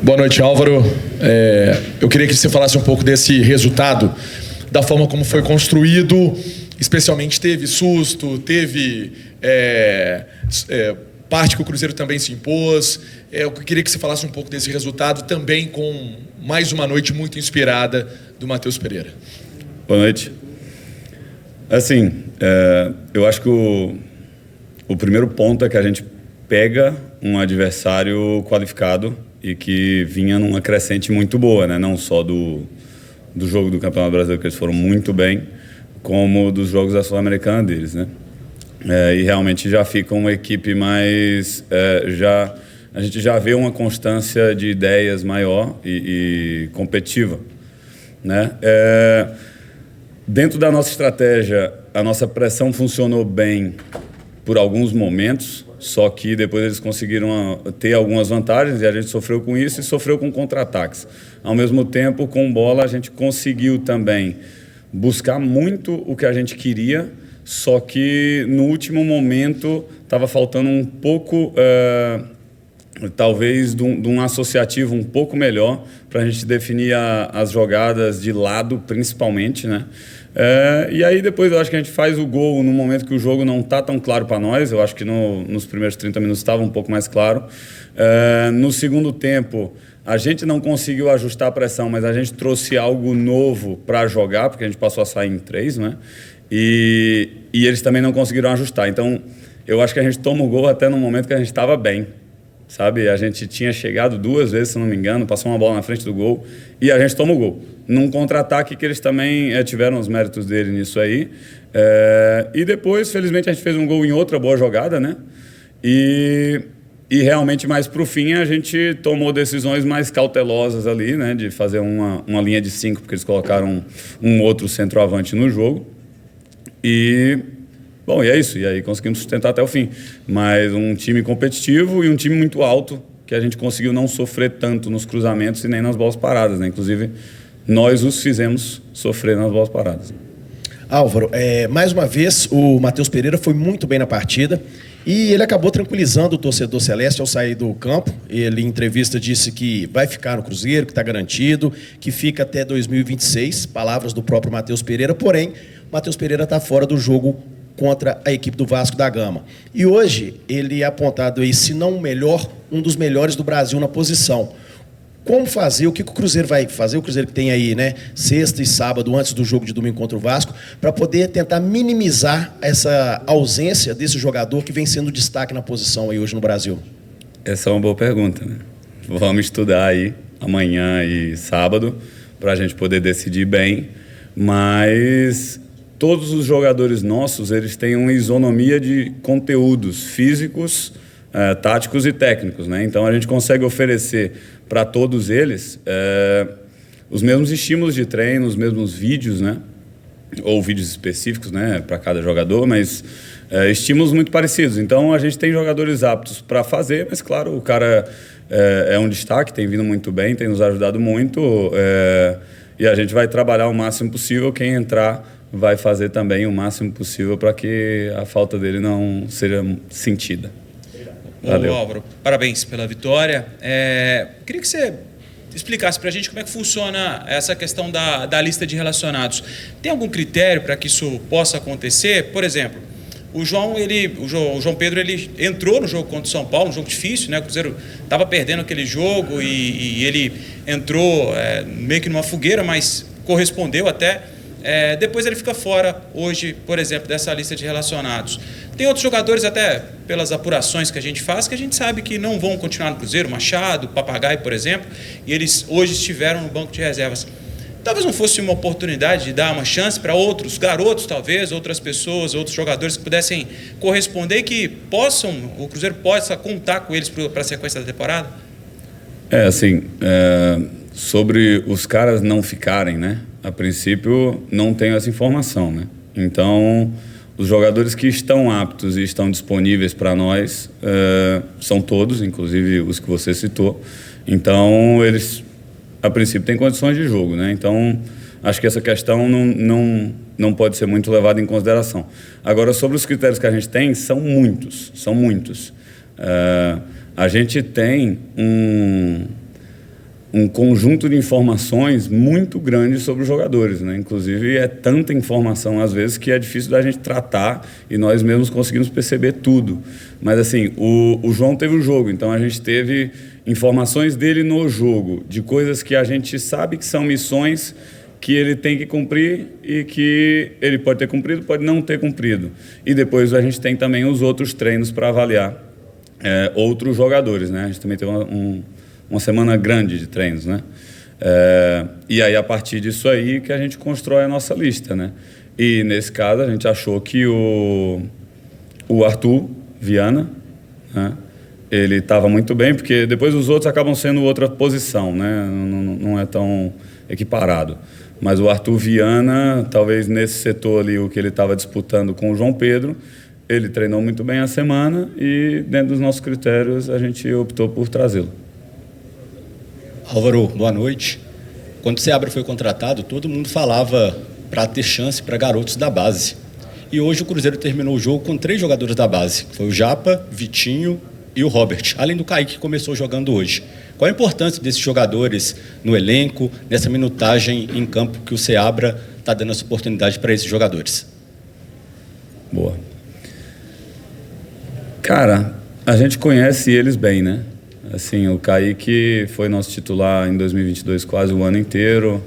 Boa noite, Álvaro. Eu queria que você falasse um pouco desse resultado, da forma como foi construído, especialmente teve susto, teve parte que o Cruzeiro também se impôs. Eu queria que você falasse um pouco desse resultado, também com mais uma noite muito inspirada do Matheus Pereira. Boa noite. Assim, eu acho que o primeiro ponto é que a gente pega um adversário qualificado e que vinha numa crescente muito boa, né? Não só do jogo do Campeonato Brasileiro, que eles foram muito bem, como dos jogos da Sul-Americana deles, né? E realmente já fica uma equipe mais... a gente já vê uma constância de ideias maior e competitiva, né? Dentro da nossa estratégia, a nossa pressão funcionou bem por alguns momentos, só que depois eles conseguiram ter algumas vantagens e a gente sofreu com isso e sofreu com contra-ataques. Ao mesmo tempo, com bola, a gente conseguiu também buscar muito o que a gente queria, só que no último momento estava faltando um pouco, talvez, de um associativo um pouco melhor para a gente definir as jogadas de lado, principalmente, né? E aí depois eu acho que a gente faz o gol no momento que o jogo não está tão claro para nós. Eu acho que nos primeiros 30 minutos estava um pouco mais claro. No segundo tempo, a gente não conseguiu ajustar a pressão, mas a gente trouxe algo novo para jogar, porque a gente passou a sair em 3, né? E eles também não conseguiram ajustar. Então, eu acho que a gente toma o gol até no momento que a gente estava bem, sabe? A gente tinha chegado 2 vezes, se não me engano, passou uma bola na frente do gol e a gente toma o gol. Num contra-ataque que eles também tiveram os méritos dele nisso aí. E depois, felizmente, a gente fez um gol em outra boa jogada, né? E realmente, mais para o fim, a gente tomou decisões mais cautelosas ali, né? De fazer uma linha de 5, porque eles colocaram um outro centroavante no jogo. Bom, e é isso. E aí conseguimos sustentar até o fim. Mas um time competitivo e um time muito alto, que a gente conseguiu não sofrer tanto nos cruzamentos e nem nas bolas paradas, né? Inclusive, nós os fizemos sofrer nas bolas paradas. Álvaro, mais uma vez, o Matheus Pereira foi muito bem na partida e ele acabou tranquilizando o torcedor celeste ao sair do campo. Ele, em entrevista, disse que vai ficar no Cruzeiro, que está garantido, que fica até 2026, palavras do próprio Matheus Pereira. Porém, Matheus Pereira está fora do jogo contra a equipe do Vasco da Gama. E hoje ele é apontado aí, se não o melhor, um dos melhores do Brasil na posição. Como fazer, o que o Cruzeiro vai fazer, o Cruzeiro que tem aí, né, sexta e sábado, antes do jogo de domingo contra o Vasco, para poder tentar minimizar essa ausência desse jogador que vem sendo destaque na posição aí hoje no Brasil? Essa é uma boa pergunta, né? Vamos estudar aí amanhã e sábado para a gente poder decidir bem, mas todos os jogadores nossos, eles têm uma isonomia de conteúdos físicos, táticos e técnicos, né? Então a gente consegue oferecer para todos eles os mesmos estímulos de treino, os mesmos vídeos, né? Ou vídeos específicos, né, para cada jogador, mas estímulos muito parecidos. Então a gente tem jogadores aptos para fazer, mas claro, o cara é um destaque, tem vindo muito bem, tem nos ajudado muito, e a gente vai trabalhar o máximo possível. Quem entrar vai fazer também o máximo possível para que a falta dele não seja sentida. Valeu. Ô, Álvaro, parabéns pela vitória. Queria que você explicasse para a gente como é que funciona essa questão da lista de relacionados. Tem algum critério para que isso possa acontecer? Por exemplo, o João Pedro, ele entrou no jogo contra o São Paulo, um jogo difícil, né? O Cruzeiro estava perdendo aquele jogo e ele entrou meio que numa fogueira, mas correspondeu até. Depois ele fica fora hoje, por exemplo, dessa lista de relacionados. Tem outros jogadores, até pelas apurações que a gente faz, que a gente sabe que não vão continuar no Cruzeiro, Machado, Papagaio, por exemplo, e eles hoje estiveram no banco de reservas. Talvez não fosse uma oportunidade de dar uma chance para outros garotos, talvez, outras pessoas, outros jogadores que pudessem corresponder, que o Cruzeiro possa contar com eles para a sequência da temporada? Sobre os caras não ficarem, né? A princípio, não tenho essa informação, né? Então, os jogadores que estão aptos e estão disponíveis para nós são todos, inclusive os que você citou. Então, eles, a princípio, têm condições de jogo, né? Então, acho que essa questão não pode ser muito levada em consideração. Agora, sobre os critérios que a gente tem, são muitos. A gente tem um conjunto de informações muito grande sobre os jogadores, né? Inclusive, é tanta informação, às vezes, que é difícil da gente tratar e nós mesmos conseguimos perceber tudo. Mas, assim, o João teve o jogo, então a gente teve informações dele no jogo, de coisas que a gente sabe que são missões que ele tem que cumprir e que ele pode ter cumprido, pode não ter cumprido. E depois a gente tem também os outros treinos para avaliar outros jogadores, né? A gente também tem uma semana grande de treinos, né? E aí, a partir disso aí, que a gente constrói a nossa lista, né? E, nesse caso, a gente achou que o Arthur Viana, né? Ele estava muito bem, porque depois os outros acabam sendo outra posição, né? Não é tão equiparado. Mas o Arthur Viana, talvez nesse setor ali, o que ele estava disputando com o João Pedro, ele treinou muito bem a semana e, dentro dos nossos critérios, a gente optou por trazê-lo. Álvaro, boa noite. Quando o Seabra foi contratado, todo mundo falava para ter chance para garotos da base. E hoje o Cruzeiro terminou o jogo com 3 jogadores da base. Foi o Japa, Vitinho e o Robert, além do Kaique, que começou jogando hoje. Qual a importância desses jogadores no elenco, nessa minutagem em campo que o Seabra está dando essa oportunidade para esses jogadores? Boa. Cara, a gente conhece eles bem, né? Assim, o Kaique foi nosso titular em 2022 quase o ano inteiro.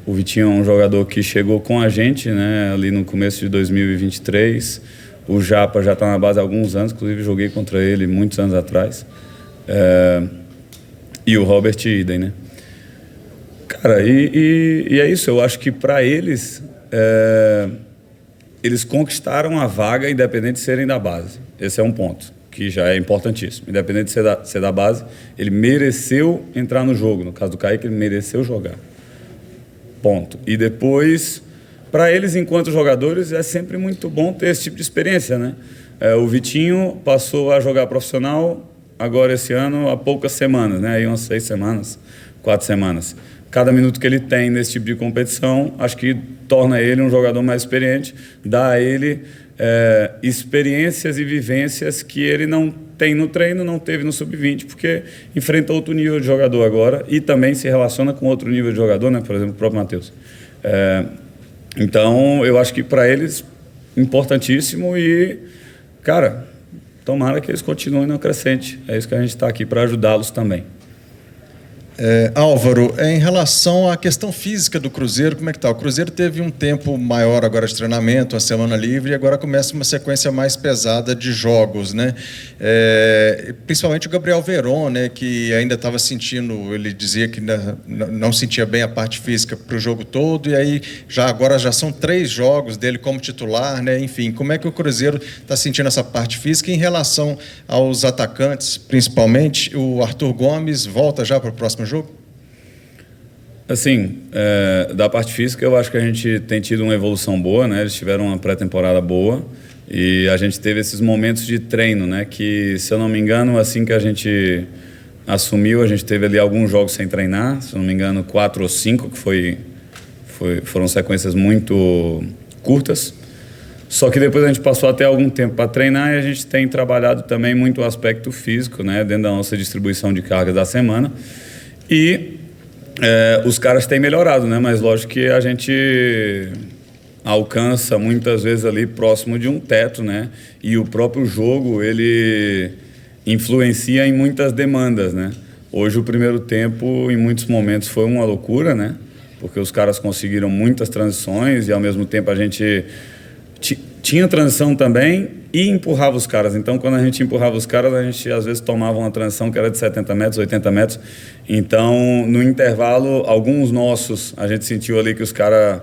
O Vitinho é um jogador que chegou com a gente, né, ali no começo de 2023. O Japa já está na base há alguns anos, inclusive joguei contra ele muitos anos atrás. E o Robert idem, né? Cara, e é isso, eu acho que para eles, eles conquistaram a vaga independente de serem da base. Esse é um ponto que já é importantíssimo. Independente de ser da base, ele mereceu entrar no jogo. No caso do Kaique, ele mereceu jogar. Ponto. E depois, para eles, enquanto jogadores, é sempre muito bom ter esse tipo de experiência, né? O Vitinho passou a jogar profissional agora esse ano há poucas semanas, né? Aí umas 6 semanas, 4 semanas. Cada minuto que ele tem nesse tipo de competição, acho que torna ele um jogador mais experiente, dá a ele experiências e vivências que ele não tem no treino, não teve no sub-20, porque enfrenta outro nível de jogador agora e também se relaciona com outro nível de jogador, né? Por exemplo, o próprio Matheus. Então, eu acho que para eles, importantíssimo e, cara, tomara que eles continuem no crescente. É isso que a gente está aqui para ajudá-los também. Álvaro, em relação à questão física do Cruzeiro, como é que está? O Cruzeiro teve um tempo maior agora de treinamento, uma semana livre, e agora começa uma sequência mais pesada de jogos, né? Principalmente o Gabriel Veron, né, que ainda estava sentindo, ele dizia que não sentia bem a parte física para o jogo todo, e aí agora já são 3 jogos dele como titular, né? Enfim, como é que o Cruzeiro está sentindo essa parte física em relação aos atacantes, principalmente o Arthur Gomes volta já para o próximo jogo? Assim, da parte física, eu acho que a gente tem tido uma evolução boa, né? Eles tiveram uma pré-temporada boa e a gente teve esses momentos de treino, né? Que, se eu não me engano, assim que a gente assumiu, a gente teve ali alguns jogos sem treinar, se eu não me engano, 4 ou 5, que foram sequências muito curtas. Só que depois a gente passou até algum tempo para treinar e a gente tem trabalhado também muito o aspecto físico, né? Dentro da nossa distribuição de cargas da semana. E os caras têm melhorado, né? Mas lógico que a gente alcança muitas vezes ali próximo de um teto, né? E o próprio jogo, ele influencia em muitas demandas, né? Hoje o primeiro tempo, em muitos momentos, foi uma loucura, né? Porque os caras conseguiram muitas transições e ao mesmo tempo a gente tinha transição também e empurrava os caras. Então, quando a gente empurrava os caras, a gente às vezes tomava uma transição que era de 70 metros, 80 metros. Então, no intervalo, alguns nossos, a gente sentiu ali que os caras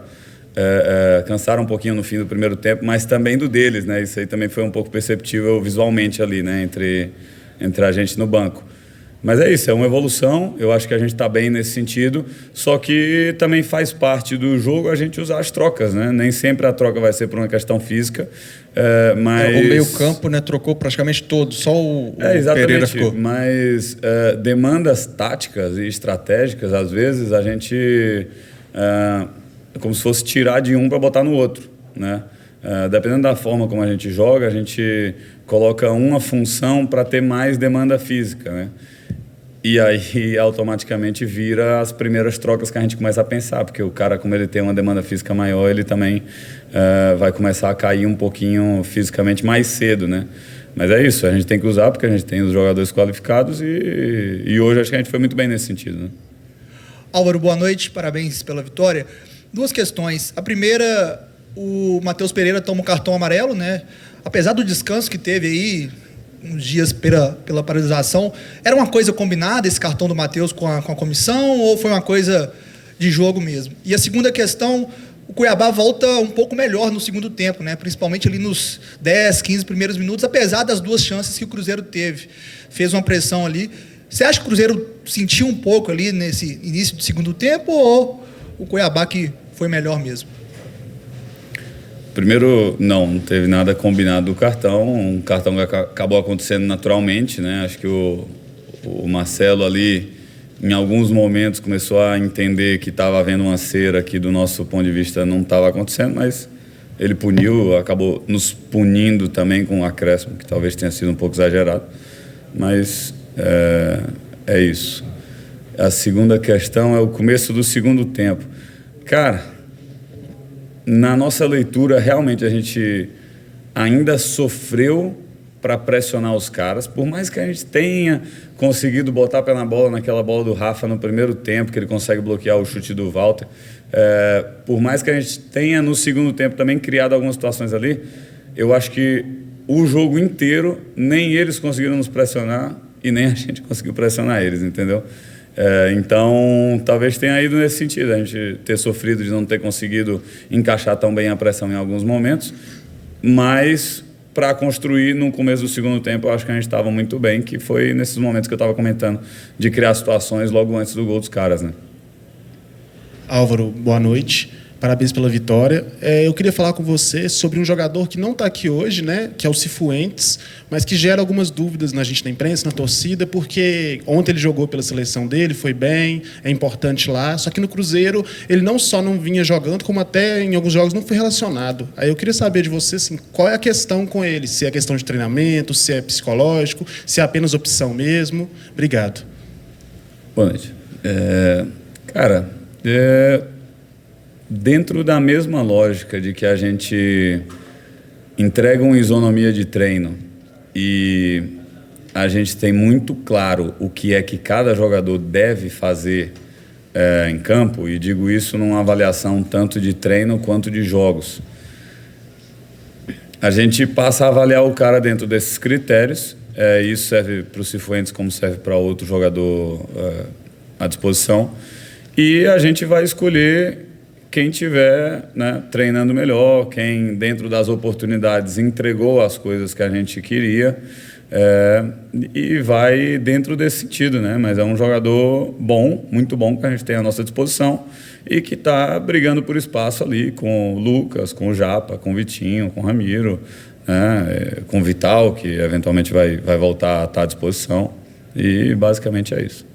cansaram um pouquinho no fim do primeiro tempo, mas também do deles, né? Isso aí também foi um pouco perceptível visualmente ali, né? Entre a gente no banco. Mas é isso, é uma evolução, eu acho que a gente está bem nesse sentido, só que também faz parte do jogo a gente usar as trocas, né? Nem sempre a troca vai ser por uma questão física, mas... O meio-campo, né, trocou praticamente todo, só o Pereira ficou. Mas demandas táticas e estratégicas, às vezes, a gente... é como se fosse tirar de um para botar no outro, né? Dependendo da forma como a gente joga, a gente coloca uma função para ter mais demanda física, né? E aí automaticamente vira as primeiras trocas que a gente começa a pensar, porque o cara, como ele tem uma demanda física maior, ele também vai começar a cair um pouquinho fisicamente mais cedo, né? Mas é isso, a gente tem que usar porque a gente tem os jogadores qualificados e hoje acho que a gente foi muito bem nesse sentido, né? Álvaro, boa noite, parabéns pela vitória. 2 questões. A primeira, o Matheus Pereira toma um cartão amarelo, né? Apesar do descanso que teve aí, uns dias pela paralisação, era uma coisa combinada esse cartão do Matheus com a comissão ou foi uma coisa de jogo mesmo? E a segunda questão, o Cuiabá volta um pouco melhor no segundo tempo, né? Principalmente ali nos 10, 15 primeiros minutos, apesar das 2 chances que o Cruzeiro teve. Fez uma pressão ali. Você acha que o Cruzeiro sentiu um pouco ali nesse início do segundo tempo ou o Cuiabá que foi melhor mesmo? Primeiro, não teve nada combinado do cartão. Um cartão que acabou acontecendo naturalmente, né? Acho que o Marcelo ali, em alguns momentos, começou a entender que estava havendo uma cera que, do nosso ponto de vista, não estava acontecendo, mas ele puniu, acabou nos punindo também com um acréscimo, que talvez tenha sido um pouco exagerado. Mas é isso. A segunda questão é o começo do segundo tempo. Cara, na nossa leitura, realmente a gente ainda sofreu para pressionar os caras, por mais que a gente tenha conseguido botar pé na bola, naquela bola do Rafa no primeiro tempo, que ele consegue bloquear o chute do Walter, por mais que a gente tenha no segundo tempo também criado algumas situações ali, eu acho que o jogo inteiro nem eles conseguiram nos pressionar e nem a gente conseguiu pressionar eles, entendeu? Então, talvez tenha ido nesse sentido, a gente ter sofrido de não ter conseguido encaixar tão bem a pressão em alguns momentos, mas para construir no começo do segundo tempo, eu acho que a gente estava muito bem, que foi nesses momentos que eu estava comentando, de criar situações logo antes do gol dos caras, né? Álvaro, boa noite. Parabéns pela vitória. Eu queria falar com você sobre um jogador que não está aqui hoje, né, que é o Cifuentes, mas que gera algumas dúvidas na gente, na imprensa, na torcida, porque ontem ele jogou pela seleção dele, foi bem, é importante lá, só que no Cruzeiro ele não só não vinha jogando, como até em alguns jogos não foi relacionado. Aí eu queria saber de você, assim, qual é a questão com ele? Se é questão de treinamento, se é psicológico, se é apenas opção mesmo. Obrigado. Boa noite. Dentro da mesma lógica de que a gente entrega uma isonomia de treino e a gente tem muito claro o que é que cada jogador deve fazer em campo, e digo isso numa avaliação tanto de treino quanto de jogos, a gente passa a avaliar o cara dentro desses critérios. Isso serve para o Cifuentes como serve para outro jogador à disposição, e a gente vai escolher quem tiver, né, treinando melhor, quem dentro das oportunidades entregou as coisas que a gente queria, e vai dentro desse sentido, né? Mas é um jogador bom, muito bom, que a gente tem à nossa disposição e que está brigando por espaço ali com o Lucas, com o Japa, com o Vitinho, com o Ramiro, né, com o Vital, que eventualmente vai voltar a estar à disposição, e basicamente é isso.